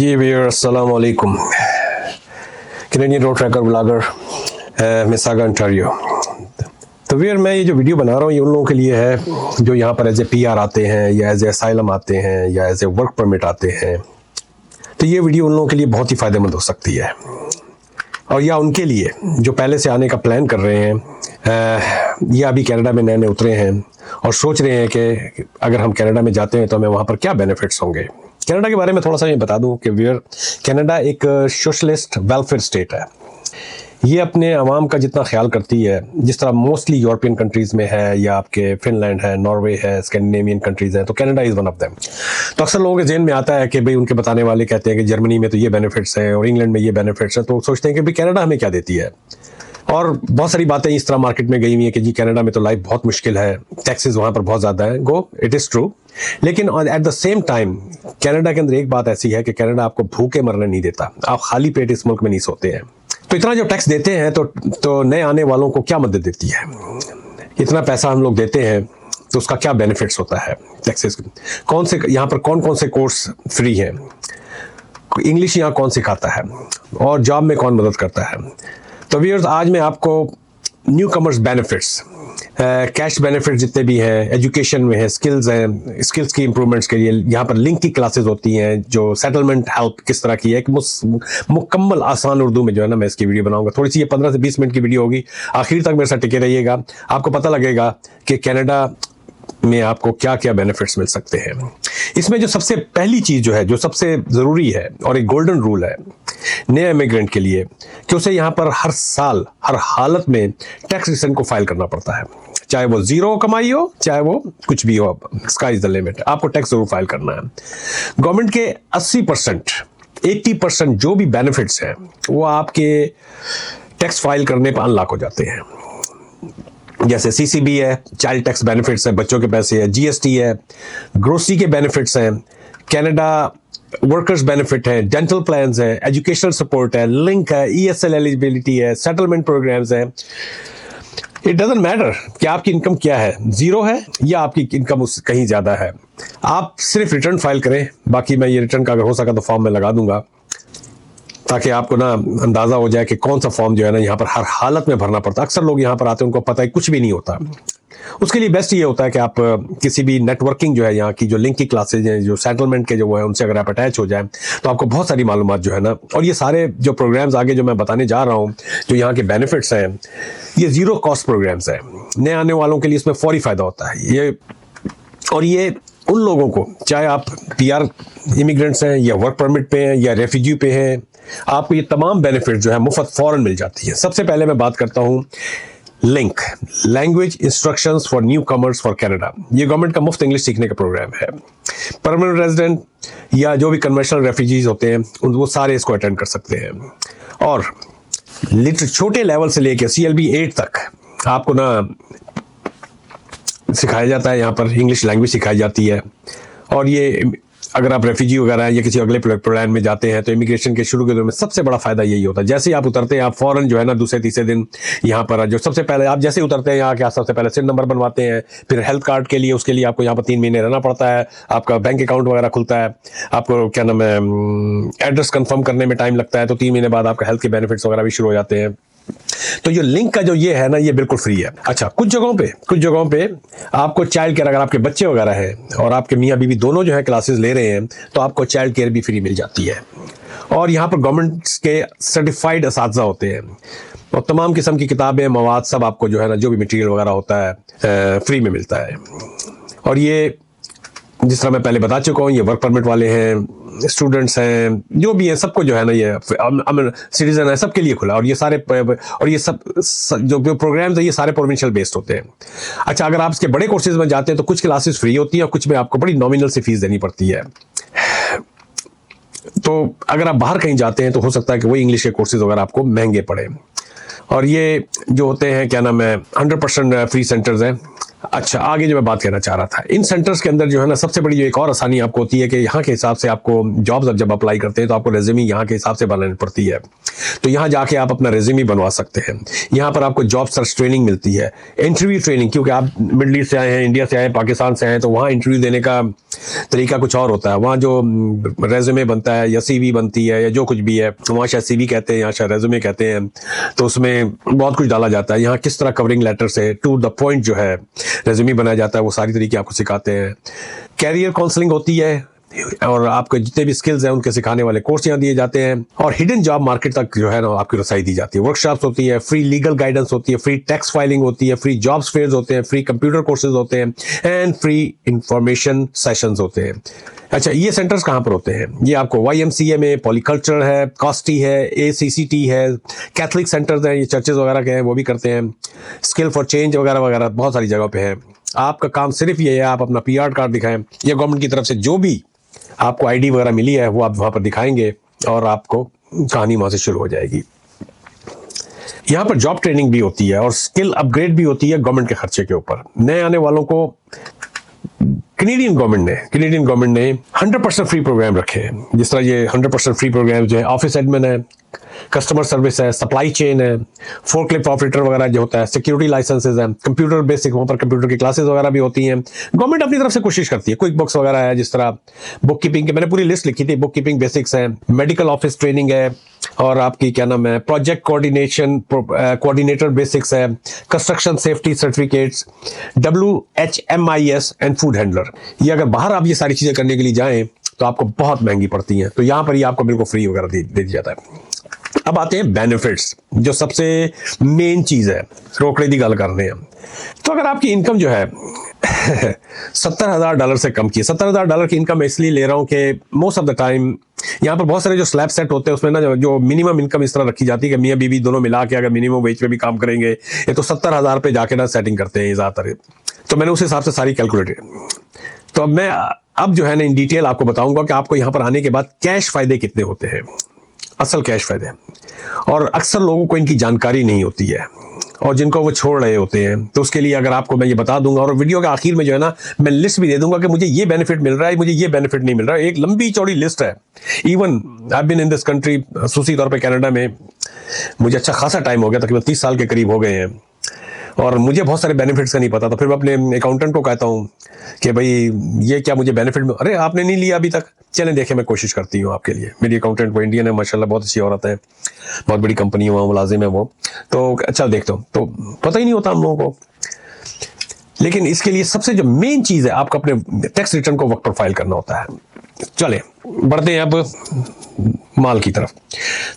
जी वीर अस्सलाम वालेकुम। Canadian road tracker blogger मिसागा Ontario. तो वीर मैं ये जो वीडियो बना रहा हूँ ये उन लोगों के लिए है जो यहाँ पर एज ए पीआर आते हैं या एज ए असाइलम आते हैं या एज ए वर्क परमिट आते हैं। तो ये वीडियो उन लोगों के लिए बहुत ही फ़ायदेमंद हो सकती है, और या उनके लिए जो पहले से आने का प्लान कर रहे हैं या अभी कनाडा में नए नए उतरे हैं और सोच रहे हैं कि अगर हम कनाडा में जाते हैं तो हमें वहाँ पर क्या बेनिफिट्स होंगे। कनाडा के बारे में थोड़ा सा मैं बता दूं कि वीर कनाडा एक सोशलिस्ट वेलफेयर स्टेट है। ये अपने आवाम का जितना ख्याल करती है, जिस तरह मोस्टली यूरोपियन कंट्रीज में है या आपके फिनलैंड है, नॉर्वे है, स्कैंडिनेवियन कंट्रीज हैं, तो Canada is one of them. तो अक्सर लोगों के जहन में आता है कि भाई उनके बताने वाले कहते हैं कि जर्मनी में तो ये बेनिफिट्स हैं और इंग्लैंड में ये बेनिफिट्स हैं, तो सोचते हैं कि भाई कनाडा हमें क्या देती है। और बहुत सारी बातें इस तरह मार्केट में गई हुई है कि जी कनाडा में तो लाइफ बहुत मुश्किल है, टैक्सेस वहाँ पर बहुत ज़्यादा है। गो, इट इज़ ट्रू, लेकिन at the same time Canada के अंदर एक बात ऐसी है कि कनाडा आपको भूखे मरने नहीं देता। आप खाली पेट इस मुल्क में नहीं सोते हैं। तो इतना जो टैक्स देते हैं तो नए आने वालों को क्या मदद देती है? इतना पैसा हम लोग देते हैं तो उसका क्या बेनिफिट्स होता है टैक्सेस? कौन से यहाँ पर कौन कौन से कोर्स फ्री हैं? इंग्लिश यहाँ कौन सिखाता है? और जॉब में कौन मदद करता है? तो व्यूअर्स, आज मैं आपको new commerce benefits, cash benefit जितने भी हैं, एजुकेशन में है, स्किल्स हैं, स्किल्स की इंप्रूवमेंट्स के लिए यहाँ पर लिंक की क्लासेस होती हैं, जो सेटलमेंट हेल्प किस तरह की है, एक मुकम्मल आसान उर्दू में जो है ना मैं इसकी वीडियो बनाऊंगा। थोड़ी सी ये 15 से 20 मिनट की वीडियो होगी, आखिर तक मेरे साथ टिके रहिएगा। आपको पता लगेगा कि कनाडा में आपको क्या क्या बेनिफिट्स मिल सकते हैं। इसमें जो सबसे पहली चीज़ जो है, जो सबसे ज़रूरी है और एक गोल्डन रूल है नए इमिग्रेंट के लिए, कि उसे यहाँ पर हर साल हर हालत में टैक्स रिटर्न को फाइल करना पड़ता है। चाहे वो जीरो कमाई हो, चाहे वो कुछ भी हो, स्काई इज द लिमिट, आपको टैक्स जरूर फाइल करना है। गवर्नमेंट के 80% 80% जो भी बेनिफिट्स हैं वो आपके टैक्स फाइल करने पर अनलॉक हो जाते हैं। जैसे सीसीबी है, चाइल्ड टैक्स बेनिफिट्स है, बच्चों के पैसे है, जीएसटी है, ग्रोसरी के बेनिफिट्स हैं, कनाडा वर्कर्स बेनिफिट है, डेंटल प्लान्स है, एजुकेशनल सपोर्ट है, लिंक है, ईएसएल एलिजिबिलिटी है, सेटलमेंट प्रोग्राम्स हैं। इट डजंट मैटर कि आपकी इनकम क्या है, जीरो है या आपकी इनकम उस कहीं ज़्यादा है, आप सिर्फ रिटर्न फाइल करें। बाकी मैं ये रिटर्न का अगर हो सका तो फॉर्म में लगा दूंगा, ताकि आपको ना अंदाज़ा हो जाए कि कौन सा फॉर्म जो है ना यहाँ पर हर हालत में भरना पड़ता है। अक्सर लोग यहाँ पर आते हैं, उनको पता है कुछ भी नहीं होता। उसके लिए बेस्ट ये होता है कि आप किसी भी नेटवर्किंग जो है, यहाँ की जो लिंक की क्लासेज हैं, जो सेटलमेंट के जो वो है, उनसे अगर आप अटैच हो जाए तो आपको बहुत सारी मालूमात जो है ना, और ये सारे जो प्रोग्राम्स आगे जो मैं बताने जा रहा हूँ, जो यहाँ के बेनिफिट्स हैं, ये ज़ीरो कॉस्ट प्रोग्राम्स हैं। नए आने वालों के लिए इसमें फौरी फ़ायदा होता है ये। और ये उन लोगों को, चाहे आप पीआर इमिग्रेंट्स हैं या वर्क परमिट पे हैं या रेफ्यूजी पे हैं, आपको ये तमाम बेनिफिट जो है मुफ्त फ़ौरन मिल जाती है। सबसे पहले मैं बात करता हूँ link, language instructions for new commerce for Canada. ये गवर्नमेंट का मुफ्त इंग्लिश सीखने का प्रोग्राम है। परमानेंट रेजिडेंट या जो भी कन्वेंशनल रेफ्यूजीज होते हैं वो सारे इसको अटेंड कर सकते हैं। और छोटे लेवल से लेकर CLB 8 तक आपको ना सिखाया जाता है, यहाँ पर इंग्लिश लैंग्वेज सिखाई जाती है। और ये अगर आप रेफ्यूजी वगैरह या किसी अगले प्लान में जाते हैं तो इमिग्रेशन के शुरू के दौर में सबसे बड़ा फायदा यही होता है। जैसे ही आप उतरते हैं, आप फौरन जो है ना दूसरे तीसरे दिन यहाँ पर जो सबसे पहले आप जैसे ही उतरते हैं यहाँ के सबसे पहले सिम नंबर बनवाते हैं, फिर हेल्थ कार्ड के लिए उसके लिए आपको यहाँ पर 3 महीने रहना पड़ता है, आपका बैंक अकाउंट वगैरह खुलता है, आपको क्या नाम है एड्रेस कंफर्म करने में टाइम लगता है, तो 3 महीने बाद आपका हेल्थ के बेनिफिट्स वगैरह भी शुरू हो जाते हैं। तो ये लिंक का जो ये है ना, ये बिल्कुल फ्री है। अच्छा, कुछ जगहों पे आपको चाइल्ड केयर, अगर आपके बच्चे वगैरह हैं और आपके मियाँ बीवी दोनों जो है क्लासेस ले रहे हैं, तो आपको चाइल्ड केयर भी फ्री मिल जाती है। और यहाँ पर गवर्नमेंट के सर्टिफाइड असातिज़ा होते हैं और तमाम किस्म की किताबें, मवाद सब आपको जो है ना, जो भी मटेरियल वगैरह होता है फ्री में मिलता है। और ये जिस तरह मैं पहले बता चुका हूँ, ये वर्क परमिट वाले हैं, स्टूडेंट्स हैं, जो भी है, सबको जो है ना, ये सिटीजन है, सबके लिए खुला। और ये सारे सब जो प्रोग्राम्स है ये सारे प्रोविंशियल बेस्ड होते हैं। अच्छा, अगर आप इसके बड़े कोर्सेज में जाते हैं तो कुछ क्लासेस फ्री होती हैं और कुछ में आपको बड़ी नॉमिनल सी फीस देनी पड़ती है। तो अगर आप बाहर कहीं जाते हैं तो हो सकता है कि वही इंग्लिश के कोर्सेज वगैरह आपको महंगे पड़े। और ये जो होते हैं क्या नाम है 100% फ्री सेंटर्स हैं। अच्छा, आगे जो मैं बात कहना चाह रहा था, इन सेंटर्स के अंदर जो है ना, सबसे बड़ी जो एक और आसानी आपको होती है कि यहाँ के हिसाब से आपको जॉब्स जब अप्लाई करते हैं तो आपको रेज्यूमे यहाँ के हिसाब से बनानी पड़ती है। तो यहाँ जाके आप अपना रेज्यूमे बनवा सकते हैं। यहाँ पर आपको जॉब सर्च ट्रेनिंग मिलती है, इंटरव्यू ट्रेनिंग, क्योंकि आप मिडल ईस्ट से आए हैं, इंडिया से आए हैं, पाकिस्तान से आए हैं, तो वहाँ इंटरव्यू देने का तरीका कुछ और होता है। वहाँ जो रेज्यूमे बनता है या CV बनती है या जो कुछ भी है, वहाँ शायद CV कहते हैं, यहाँ शायद रेज्यूमे कहते हैं, तो उसमें बहुत कुछ डाला जाता है। यहाँ किस तरह कवरिंग लेटर से टू द पॉइंट जो है रेज्यूमे बनाया जाता है, वो सारी तरीके आपको सिखाते हैं। कैरियर काउंसलिंग होती है और आपके जितने भी स्किल्स हैं उनके सिखाने वाले कोर्स यहाँ दिए जाते हैं। और हिडन जॉब मार्केट तक जो है ना आपकी रसाई दी जाती है। वर्कशॉप्स होती है, फ्री लीगल गाइडेंस होती है, फ्री टैक्स फाइलिंग होती है, फ्री जॉब्स फेयर्स होते हैं, फ्री कंप्यूटर कोर्सेज होते हैं एंड फ्री इंफॉर्मेशन सेशंस होते हैं। अच्छा, ये सेंटर्स कहाँ पर होते हैं? ये आपको YMCA में, पॉलीकल्चर है, कॉस्टी है, ACCT है, कैथलिक सेंटर्स हैं, ये चर्चेज वगैरह के हैं, वो भी करते हैं। स्किल फॉर चेंज वगैरह वगैरह बहुत सारी जगह पे है। आपका काम सिर्फ ये है, आप अपना PR कार्ड दिखाएं या गवर्नमेंट की तरफ से जो भी आपको ID वगैरह मिली है वो आप वहां पर दिखाएंगे और आपको कहानी वहां से शुरू हो जाएगी। यहाँ पर जॉब ट्रेनिंग भी होती है और स्किल अपग्रेड भी होती है गवर्नमेंट के खर्चे के ऊपर। नए आने वालों को कैनेडियन गवर्नमेंट ने 100% फ्री प्रोग्राम रखे हैं। जिस तरह ये 100% फ्री प्रोग्राम जो है, ऑफिस एडमिन है, कस्टमर सर्विस है, सप्लाई चेन है, फोर्कलिफ्ट ऑपरेटर वगैरह जो होता है, सिक्योरिटी लाइसेंसेज है, कंप्यूटर बेसिक, वहां पर कंप्यूटर की क्लासेस वगैरह भी होती हैं। गवर्नमेंट अपनी तरफ से कोशिश करती है। क्विक बुक्स वगैरह है, जिस तरह बुक कीपिंग के मैंने पूरी लिस्ट लिखी थी, बुक कीपिंग बेसिक्स है, मेडिकल ऑफिस ट्रेनिंग है, और आपकी क्या नाम है, प्रोजेक्ट कोऑर्डिनेटर बेसिक्स है, construction safety certificates, WHMIS and food handler. ये अगर बाहर आप ये सारी चीजें करने के लिए जाएं तो आपको बहुत महंगी पड़ती हैं, तो यहाँ पर ही आपको बिल्कुल फ्री वगैरह दे दिया जाता है। अब आते हैं बेनिफिट्स, जो सबसे मेन चीज है। रोकड़े की गल करने हैं तो अगर आपकी इनकम जो है $70,000 से कम की, $70,000 की इनकम मैं इसलिए ले रहा हूं कि मोस्ट ऑफ द टाइम यहाँ पर बहुत सारे जो स्लैब सेट होते हैं उसमें ना जो मिनिमम इनकम इस तरह रखी जाती है कि मियाँ बीवी दोनों मिला के अगर मिनिमम वेज पे भी काम करेंगे ये तो 70,000 पे जाके ना सेटिंग करते हैं ज्यादातर। तो मैंने उस हिसाब से सारी कैलकुलेट, तो अब मैं जो है ना इन डिटेल आपको बताऊंगा कि आपको यहाँ पर आने के बाद कैश फायदे कितने होते हैं, असल कैश फायदे। और अक्सर लोगों को इनकी जानकारी नहीं होती है और जिनको वो छोड़ रहे होते हैं, तो उसके लिए अगर आपको मैं ये बता दूंगा और वीडियो के आखिर में जो है ना मैं लिस्ट भी दे दूंगा कि मुझे ये बेनिफिट मिल रहा है, मुझे ये बेनिफिट नहीं मिल रहा है। एक लंबी चौड़ी लिस्ट है। Even I been in this country, खसूसी तौर पर कनाडा में मुझे अच्छा खासा टाइम हो गया, तकरीबन 30 साल के करीब हो गए हैं, और मुझे बहुत सारे बेनिफिट्स का नहीं पता। तो फिर मैं अपने अकाउंटेंट को कहता हूँ कि भाई ये क्या मुझे बेनिफिट में, अरे आपने नहीं लिया अभी तक, चलें देखें मैं कोशिश करती हूँ आपके लिए। मेरी अकाउंटेंट वो इंडियन है, माशाल्लाह बहुत अच्छी औरत है, बहुत बड़ी कंपनी है, वहाँ मुलाजिम है वो। तो अच्छा देखता हूँ, तो पता ही नहीं होता हम लोगों को। लेकिन इसके लिए सबसे जो मेन चीज़ है, आपको अपने टैक्स रिटर्न को वक्त पर फाइल करना होता है। चले बढ़ते हैं अब माल की तरफ।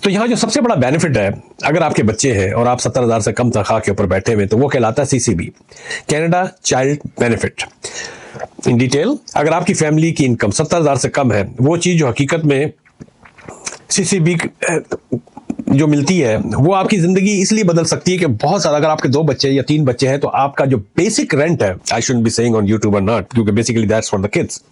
तो यहाँ जो सबसे बड़ा बेनिफिट है, अगर आपके बच्चे हैं और आप 70,000 से कम तनख्वाह के ऊपर बैठे हुए, तो वो कहलाता है CCB, Canada child benefit. In detail, अगर आपकी फैमिली की इनकम 70,000 से कम है, वो चीज जो हकीकत में CCB जो मिलती है वो आपकी जिंदगी इसलिए बदल सकती है कि बहुत सारा, अगर आपके 2 बच्चे या 3 बच्चे हैं, तो आपका जो बेसिक रेंट है, I shouldn't be saying on YouTube और नॉट, क्योंकि basically that's for the kids,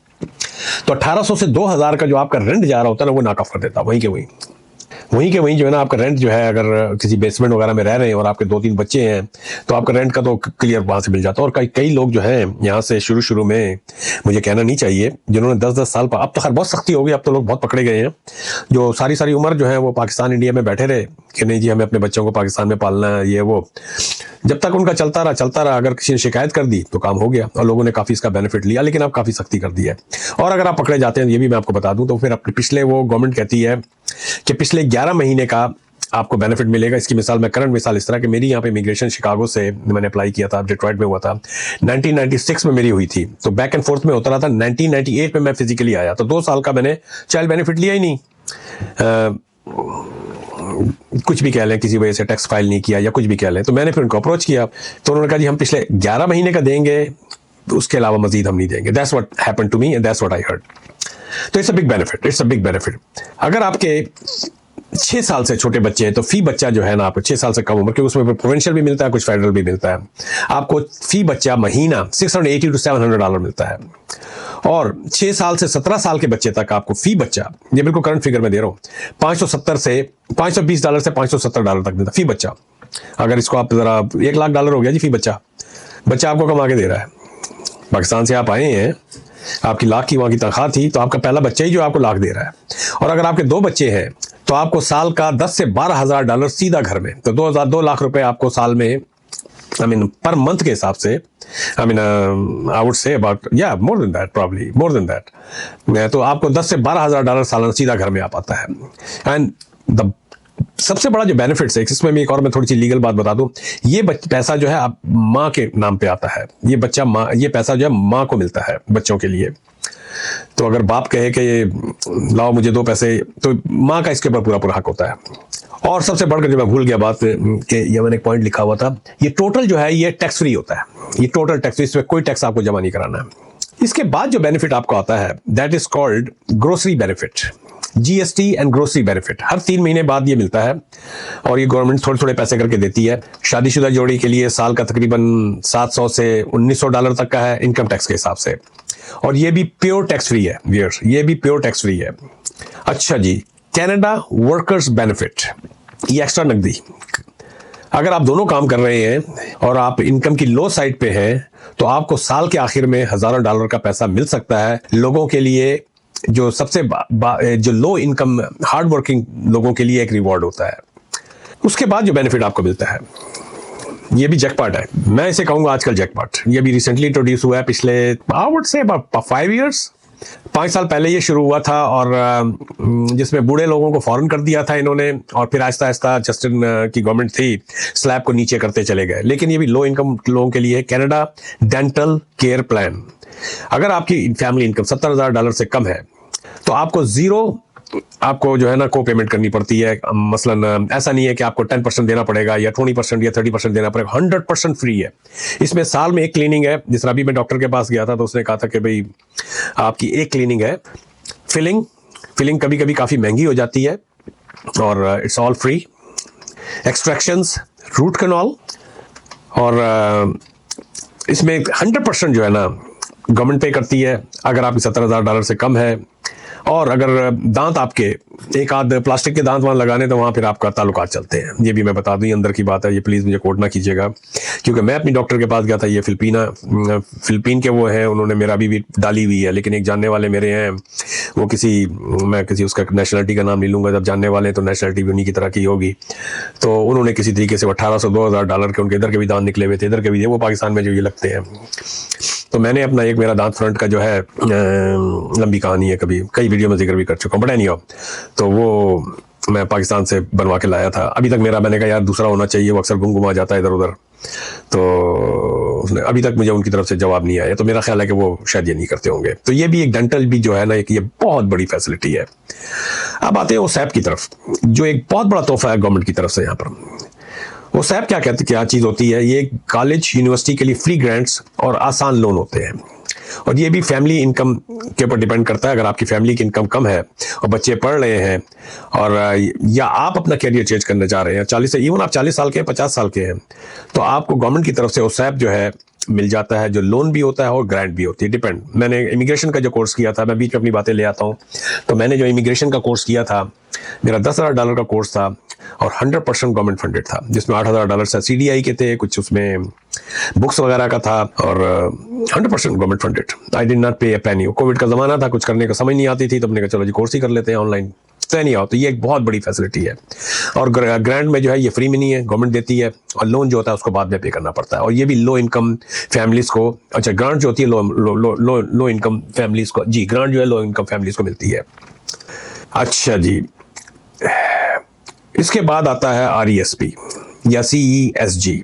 तो 1800 से 2000 का जो आपका रेंट जा रहा होता है ना, वो नाकाफ कर देता है। वहीं के वहीं जो है ना आपका रेंट जो है, अगर किसी बेसमेंट वगैरह में रह रहे हैं और आपके 2-3 बच्चे हैं, तो आपका रेंट का तो क्लियर वहां से मिल जाता है। और कई लोग जो हैं यहाँ से शुरू में, मुझे कहना नहीं चाहिए, जिन्होंने 10-10 साल पर, अब तो खैर बहुत सख्ती हो गई, अब तो लोग बहुत पकड़े गए हैं, जो सारी उम्र जो है वो पाकिस्तान इंडिया में बैठे रहे कि नहीं जी हमें अपने बच्चों को पाकिस्तान में पालना है, ये वो, जब तक उनका चलता रहा, अगर किसी ने शिकायत कर दी तो काम हो गया और लोगों ने काफी इसका बेनिफिट लिया। लेकिन अब काफी सख्ती कर दी है, और अगर आप पकड़े जाते हैं, ये भी मैं आपको बता दूं, तो फिर अपने पिछले, वो गवर्नमेंट कहती है कि पिछले 11 महीने का आपको बेनिफिट मिलेगा। इसकी मिसाल, मैं करंट मिसाल इस तरह कि मेरी यहाँ पे इमिग्रेशन शिकागो से मैंने अप्लाई किया था, डिट्रॉइट में हुआ था, 1996 में मेरी हुई थी, तो बैक एंड फोर्थ में होता रहा था। 1998 में मैं फिजिकली आया, तो 2 साल का मैंने चाइल्ड बेनिफिट लिया ही नहीं। कुछ भी कह लें, किसी वजह से टैक्स फाइल नहीं किया या कुछ भी कह लें, तो मैंने फिर उनको अप्रोच किया, तो उन्होंने कहा जी हम पिछले 11 महीने का देंगे, तो उसके अलावा मजीद हम नहीं देंगे। That's what happened to me and that's what I heard. तो इट्स अ बिग बेनिफिट। अगर आपके 6 साल से छोटे बच्चे हैं, तो फी बच्चा जो है ना, आपको 6 साल से कम उम्र, क्योंकि उसमें प्रोविंशियल भी मिलता है, कुछ फेडरल भी मिलता है, आपको फी बच्चा महीना $680 to $700 मिलता है। और 6 साल से 17 साल के बच्चे तक आपको फी बच्चा, ये बिल्कुल करंट फिगर में दे रहा हूँ, $520 से $570 तक मिलता फी बच्चा। अगर इसको आप जरा $1 लाख हो गया जी फी बच्चा आपको कमा के दे रहा है। पाकिस्तान से आप आए हैं, आपकी लाख की वहाँ की तनख्वाह थी, तो आपका पहला बच्चा ही जो आपको लाख दे रहा है। और अगर आपके 2 बच्चे हैं तो आपको साल का 10 से 12 हज़ार डॉलर सीधा घर में, तो 2 लाख रुपए आपको साल में, पर मंथ के हिसाब से, I would say about more than that, probably more than that. तो आपको 10 से 12 हज़ार डॉलर सालाना सीधा घर में आ पाता है। एंड द सबसे बड़ा जो बेनिफिट्स है, इसमें मैं थोड़ी सी लीगल बात बता दूं, ये पैसा जो है आप माँ के नाम पे आता है, ये पैसा जो है माँ को मिलता है बच्चों के लिए। तो अगर बाप कहे कि लाओ मुझे 2 पैसे, तो माँ का इसके ऊपर पूरा हक होता है। और सबसे बढ़कर जो मैं भूल गया बात कि ये मैंने एक पॉइंट लिखा हुआ था, ये टोटल जो है ये टैक्स फ्री होता है, ये टोटल टैक्स, इसमें कोई टैक्स आपको जमा नहीं कराना है। इसके बाद जो बेनिफिट आपको आता है that is called grocery benefit, GST and grocery benefit. हर 3 महीने बाद ये मिलता है और ये गवर्नमेंट थोड़े थोड़े पैसे करके देती है। शादीशुदा जोड़ी के लिए साल का तकरीबन 700 से 1900 डॉलर तक का है इनकम टैक्स के हिसाब से, और ये भी प्योर टैक्स फ्री है व्यूअर्स, ये भी प्योर टैक्स फ्री है। अच्छा जी, कनाडा वर्कर्स बेनिफिट, ये एक्स्ट्रा नकदी, अगर आप दोनों काम कर रहे हैं और आप इनकम की लो साइड पे हैं तो आपको साल के आखिर में हज़ारों डॉलर का पैसा मिल सकता है। लोगों के लिए जो सबसे जो लो इनकम हार्ड वर्किंग लोगों के लिए एक रिवॉर्ड होता है। उसके बाद जो बेनिफिट आपको मिलता है, ये भी जैकपॉट है, मैं इसे कहूंगा आजकल जैकपॉट। ये भी रिसेंटली इंट्रोड्यूस हुआ है, पिछले आई वुड से 5 इयर्स, 5 साल पहले ये शुरू हुआ था, और जिसमें बूढ़े लोगों को फॉरेन कर दिया था इन्होंने, और फिर आहिस्ता आहिस्ता जस्टिन की गवर्नमेंट थी, स्लैब को नीचे करते चले गए। लेकिन ये भी लो इनकम लोगों के लिए कनाडा डेंटल केयर प्लान। अगर आपकी फैमिली इनकम 70,000 डॉलर से कम है तो आपको आपको जो है ना को पेमेंट करनी पड़ती है। मसलन ऐसा नहीं है कि आपको 10% देना पड़ेगा या 20% या 30% देना पड़ेगा, 100% फ्री है। इसमें साल में एक क्लीनिंग है, जिस तरह अभी मैं डॉक्टर के पास गया था तो उसने कहा था कि भाई आपकी एक क्लीनिंग है। फिलिंग कभी कभी काफ़ी महंगी हो जाती है और it's all free. Extractions, root canal, और इसमें 100% जो है ना गवर्नमेंट पे करती है अगर आपकी 70,000 डॉलर से कम है। और अगर दांत आपके एक आध प्लास्टिक के दांत वहाँ लगाने तो वहाँ फिर आपका ताल्लुकात चलते हैं। ये भी मैं बता दूँ, ये अंदर की बात है, ये प्लीज़ मुझे कोट ना कीजिएगा, क्योंकि मैं अपनी डॉक्टर के पास गया था, ये फिलिपीन के वो हैं, उन्होंने मेरा भी डाली हुई है। लेकिन एक जानने वाले मेरे हैं, वो मैं किसी उसका नेशनलिटी का नाम नहीं लूँगा, जब जानने वाले हैं तो नेशनलिटी भी उन्हीं की तरह की होगी। तो उन्होंने किसी तरीके से 1800-2000 डॉलर के उनके इधर के भी दांत निकले हुए थे, इधर के भी, वो पाकिस्तान में जो ये लगते हैं। तो मैंने अपना मेरा दांत फ्रंट का जो है, लंबी कहानी है, कई वीडियो में जिक्र भी कर चुका हूँ, बट एनी हाउ, तो वो मैं पाकिस्तान से बनवा के लाया था। अभी तक मैंने कहा यार दूसरा होना चाहिए, वो अक्सर गुम आ जाता है इधर उधर, तो उसने अभी तक मुझे उनकी तरफ से जवाब नहीं आया। तो मेरा ख्याल है कि वो शायद ये नहीं करते होंगे। तो ये भी एक डेंटल भी जो है ना, एक ये बहुत बड़ी फैसिलिटी है। अब आते हैं OSAP की तरफ, जो एक बहुत बड़ा तोहफा है गवर्नमेंट की तरफ से। यहाँ पर OSAP क्या चीज़ होती है? ये कॉलेज यूनिवर्सिटी के लिए फ्री ग्रांट्स और आसान लोन होते हैं, और ये भी फैमिली इनकम के ऊपर डिपेंड करता है। अगर आपकी फैमिली की इनकम कम है और बच्चे पढ़ रहे हैं, और या आप अपना कैरियर चेंज करना चाह रहे हैं, 40 से इवन आप 40 साल के हैं, 50 साल के हैं, तो आपको गवर्नमेंट की तरफ से OSAP जो है मिल जाता है, जो लोन भी होता है और ग्रांट भी होती है, डिपेंड। मैंने इमिग्रेशन का जो कोर्स किया था, मैं बीच में अपनी बातें ले आता हूँ, तो मैंने जो इमिग्रेशन का कोर्स किया था, मेरा 10,000 डॉलर का कोर्स था और 100% गवर्नमेंट फंडेड था, जिसमें 8,000 डॉलर CDI के थे, कुछ उसमें बुक्स वगैरह का था, और 100% government funded. I did not पे अ पेनी। कोविड का ज़माना था, कुछ करने का समझ नहीं आती थी, तो हमने कहा चलो जी कोर्स ही कर लेते हैं ऑनलाइन। तो नहीं आओ, तो ये एक बहुत बड़ी फैसिलिटी है। और ग्रांट में जो है ये फ्री में नहीं है, गवर्नमेंट देती है, और लोन जो होता है उसको बाद में पे करना पड़ता है। और ये भी लो इनकम फैमिलीज को, अच्छा ग्रांट जो होती है लो इनकम फैमिलीज को, जी ग्रांट जो है लो इनकम फैमिलीज को मिलती है। अच्छा जी, इसके बाद आता है RESP या CESG,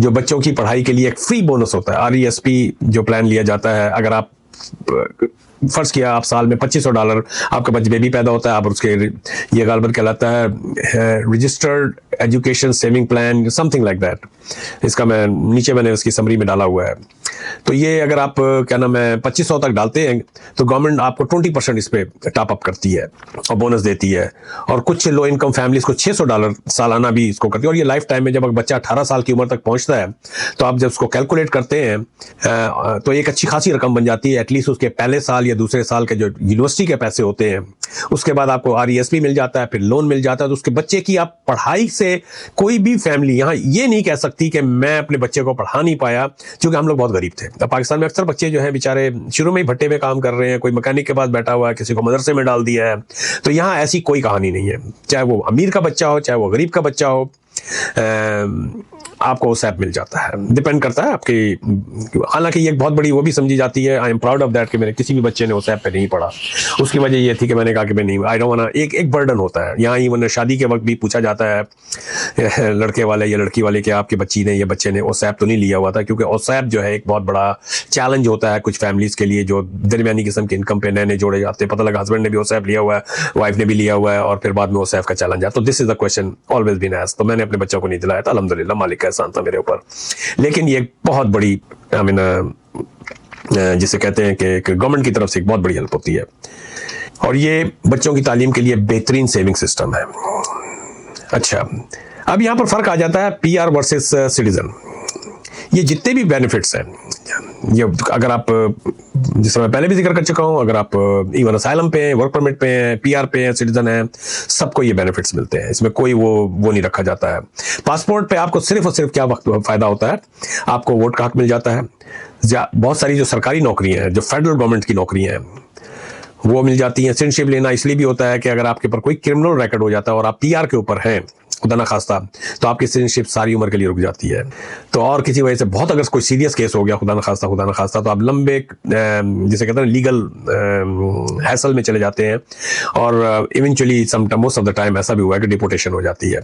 जो बच्चों की पढ़ाई के लिए एक फ्री बोनस होता है। RESP जो प्लान लिया जाता है, अगर आप फर्ज किया आप साल में 2500 डॉलर, आपका बच्चा बेबी पैदा होता है, आप उसके, ये गालबन कहलाता है registered education saving plan, something like that. इसका नीचे मैंने उसकी समरी में डाला हुआ है। तो ये अगर आप क्या नाम है 2500 तक डालते हैं तो गवर्नमेंट आपको 20% इस पे टॉप अप करती है और बोनस देती है। और कुछ लो इनकम फैमिलीज को 600 डॉलर सालाना भी इसको करती है। और ये लाइफ टाइम में, जब बच्चा 18 साल की उम्र तक पहुंचता है तो आप जब उसको कैलकुलेट करते हैं तो एक अच्छी खासी रकम बन जाती है। एटलीस्ट उसके पहले साल या दूसरे साल के जो यूनिवर्सिटी के पैसे होते हैं, उसके बाद आपको RESP मिल जाता है, फिर लोन मिल जाता है। तो उसके बच्चे की आप पढ़ाई से कोई भी फैमिली यहाँ ये नहीं कह सकती कि मैं अपने बच्चे को पढ़ा नहीं पाया क्योंकि हम लोग बहुत गरीब थे। अब पाकिस्तान में अक्सर बच्चे जो हैं बेचारे शुरू में ही भट्टे में काम कर रहे हैं, कोई मैकेनिक के पास बैठा हुआ है, किसी को मदरसे में डाल दिया है। तो यहाँ ऐसी कोई कहानी नहीं है, चाहे वो अमीर का बच्चा हो चाहे वो गरीब का बच्चा हो, आपको ओसैप मिल जाता है। डिपेंड करता है आपकी, हालांकि ये एक बहुत बड़ी वो भी समझी जाती है, I am proud of that कि मेरे किसी भी बच्चे ने ओसैप पे नहीं पढ़ा। उसकी वजह ये थी कि मैंने कहा कि मैं नहीं, आई डोंट वांट, एक बर्डन होता है यहाँ। इवन शादी के वक्त भी पूछा जाता है लड़के वाले या लड़की वाले कि आपके बच्ची ने या बच्चे ने ओसैप तो नहीं लिया हुआ था, क्योंकि ओसैप जो है एक बहुत बड़ा चैलेंज होता है कुछ फैमिलीज के लिए जो दरमियानी किस्म के इनकम पे नए जोड़े जाते हैं। पता लगा हस्बैंड ने भी ओसैप लिया हुआ है, वाइफ ने भी लिया हुआ है, और फिर बाद में ओसैप का चैलेंज है। तो this is the question always been asked. तो मैंने अपने बच्चों को नहीं दिलाया था, अल्हम्दुलिल्लाह मालिक का एहसान था मेरे ऊपर। लेकिन ये एक बहुत बड़ी आई मीन जिसे कहते हैं कि गवर्नमेंट की तरफ से एक बहुत बड़ी हेल्प होती है, और ये बच्चों की तालीम के लिए बेहतरीन सेविंग सिस्टम है। अच्छा, अब यहां पर फर्क आ जाता है पीआर वर्सेस सिटीजन। ये जितने भी बेनिफिट्स हैं, ये अगर आप, जिस मैं पहले भी जिक्र कर चुका हूं, अगर आप इवन असाइलम पे हैं, वर्क परमिट पे हैं, पीआर पे हैं, सिटीजन हैं, सबको ये बेनिफिट्स मिलते हैं। इसमें कोई वो नहीं रखा जाता है। पासपोर्ट पे आपको सिर्फ और सिर्फ क्या फायदा होता है, आपको वोट का हक मिल जाता है। बहुत सारी जो सरकारी नौकरियां हैं, जो फेडरल गवर्नमेंट की नौकरियां हैं, वो मिल जाती हैं। सिटीजनशिप लेना इसलिए भी होता है कि अगर आपके ऊपर कोई क्रिमिनल रिकॉर्ड हो जाता है और आप पीआर के ऊपर हैं, खुदा ना खास्ता, तो आपकी सिटीजनशिप सारी उम्र के लिए रुक जाती है। तो और किसी वजह से बहुत अगर कोई सीरियस केस हो गया, खुदा ना खास्ता, तो आप लंबे जिसे कहते हैं लीगल हैसल में चले जाते हैं, और eventually most of the time ऐसा भी हुआ है कि डिपोर्टेशन हो जाती है।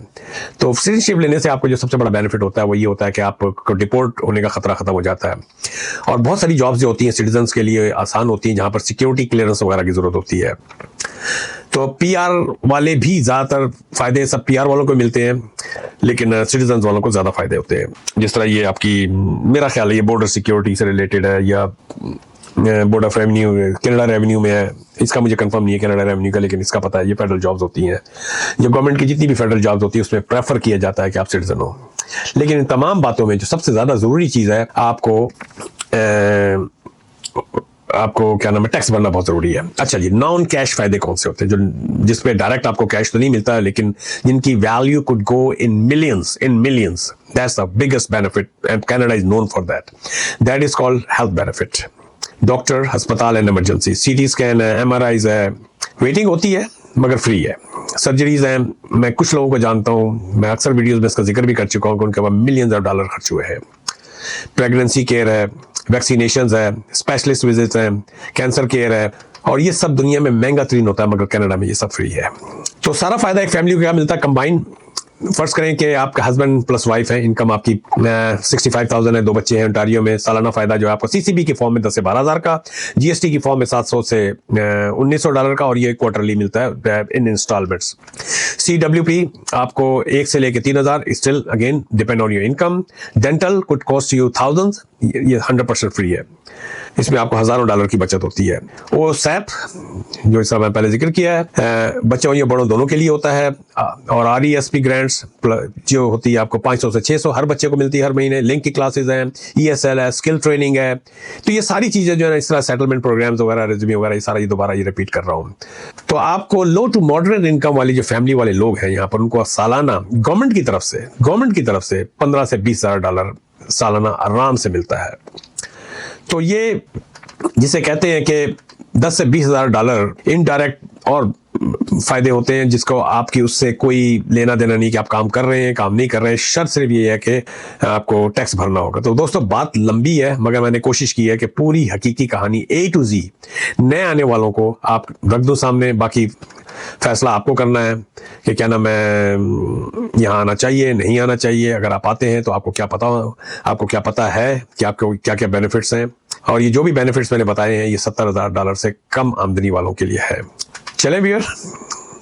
तो सिटीजनशिप लेने से आपको जो सबसे बड़ा बेनिफिट होता है वो ये होता है कि आपको डिपोर्ट होने का खतरा खत्म हो जाता है। और बहुत सारी जॉब्स जो होती हैं सिटीजन के लिए आसान होती हैं, जहां पर सिक्योरिटी क्लियरेंस वगैरह की जरूरत होती है। तो पीआर वाले भी ज्यादातर फायदे सब पीआर वालों को मिलते हैं, लेकिन सिटीजन वालों को ज्यादा फायदे होते हैं। जिस तरह ये आपकी, मेरा ख्याल है ये बॉर्डर सिक्योरिटी से रिलेटेड है, या board of revenue, Canada revenue में है। इसका मुझे कंफर्म नहीं है कनाडा रेवेन्यू का, लेकिन इसका पता है ये फेडरल जॉब्स होती हैं। जो गवर्नमेंट की जितनी भी फेडरल जॉब्स होती है उसमें प्रेफर किया जाता है कि आप सिटीजन हो। लेकिन इन तमाम बातों में जो सबसे ज्यादा जरूरी चीज है, आपको क्या नाम है, टैक्स भरना बहुत जरूरी है। अच्छा जी, नॉन कैश फायदे कौन से होते हैं, जो जिसपे डायरेक्ट आपको कैश तो नहीं मिलता है, लेकिन जिनकी value could go in millions. That's the biggest benefit and Canada is known for that. That is called health benefit. Doctor, अस्पताल एंड इमरजेंसी, सीटी स्कैन है, एमआरआईज है, वेटिंग होती है मगर फ्री है। सर्जरीज हैं, मैं कुछ लोगों को जानता हूं, मैं अक्सर वीडियोस में इसका जिक्र भी कर चुका हूं कि उनके पास मिलियंस ऑफ डॉलर खर्च हुए हैं। प्रेगनेंसी केयर है, वैक्सीनेशंस है, स्पेशलिस्ट विजिट्स हैं, कैंसर केयर है, और ये सब दुनिया में महंगा तरीन होता है, मगर कनाडा में ये सब फ्री है। तो सारा फायदा एक फैमिली को क्या मिलता है कंबाइन। फर्ज करें कि आपका हस्बैंड प्लस वाइफ है, इनकम आपकी 65,000 है, 2 बच्चे हैं ओंटारियो में। सालाना फायदा जो है आपको सीसीबी की फॉर्म में 10 से 12,000 का, जीएसटी की फॉर्म में 700 से 1900 डॉलर का, और ये क्वार्टरली मिलता है इन इंस्टॉलमेंट्स। सीडब्ल्यूपी आपको 1 से लेके 3,000, still again depend on your income. Dental could cost you thousands, ये 100% फ्री है, इसमें आपको हजारों डॉलर की बचत होती है। वो सैप जो इस मैं पहले जिक्र किया है, बच्चों या बड़ों दोनों के लिए होता है। और आरईएसपी ग्रांट्स जो होती है आपको 500 से 600 हर बच्चे को मिलती है हर महीने। लिंक की क्लासेस हैं, ईएसएल है, स्किल ट्रेनिंग है। तो ये सारी चीजें जो है इस तरह सेटलमेंट प्रोग्राम्स वगैरह, रिज्यूमे वगैरह, ये सारा ये दोबारा ये रिपीट कर रहा हूँ। तो आपको लो टू मॉडरेट इनकम वाली जो फैमिली वाले लोग हैं यहाँ पर, उनको सालाना गवर्नमेंट की तरफ से 15 से 20,000 डॉलर सालाना आराम से मिलता है। तो ये जिसे कहते हैं कि 10 से 20,000 डॉलर इनडायरेक्ट और फायदे होते हैं, जिसको आपकी उससे कोई लेना देना नहीं कि आप काम कर रहे हैं काम नहीं कर रहे हैं। शर्त सिर्फ ये है कि आपको टैक्स भरना होगा। तो दोस्तों बात लंबी है, मगर मैंने कोशिश की है कि पूरी हकीकी कहानी A to Z नए आने वालों को आप रख दूं सामने। बाकी फैसला आपको करना है कि क्या नाम है, यहाँ आना चाहिए नहीं आना चाहिए। अगर आप आते हैं तो आपको क्या पता है कि आपको क्या क्या बेनिफिट्स हैं। और ये जो भी बेनिफिट्स मैंने बताए हैं, ये 70,000 डॉलर से कम आमदनी वालों के लिए है। चलें व्यूअर,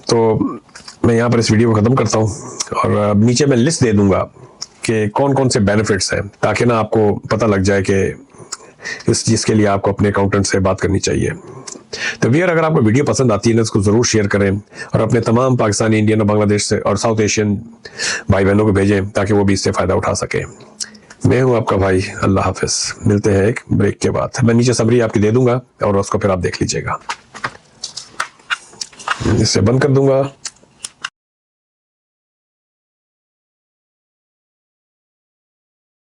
तो मैं यहाँ पर इस वीडियो को ख़त्म करता हूँ, और नीचे मैं लिस्ट दे दूंगा कि कौन कौन से बेनिफिट्स हैं, ताकि ना आपको पता लग जाए कि इस चीज़ के लिए आपको अपने अकाउंटेंट से बात करनी चाहिए। तो व्यूअर, अगर आपको वीडियो पसंद आती है ना, इसको ज़रूर शेयर करें और अपने तमाम पाकिस्तानी, इंडियन और बांग्लादेश से और साउथ एशियन भाई बहनों को भेजें, ताकि वो भी इससे फ़ायदा उठा सकें। मैं हूं आपका भाई, अल्लाह हाफिज। मिलते हैं एक ब्रेक के बाद। मैं नीचे समरी आपकी दे दूंगा और उसको फिर आप देख लीजिएगा। इससे बंद कर दूंगा।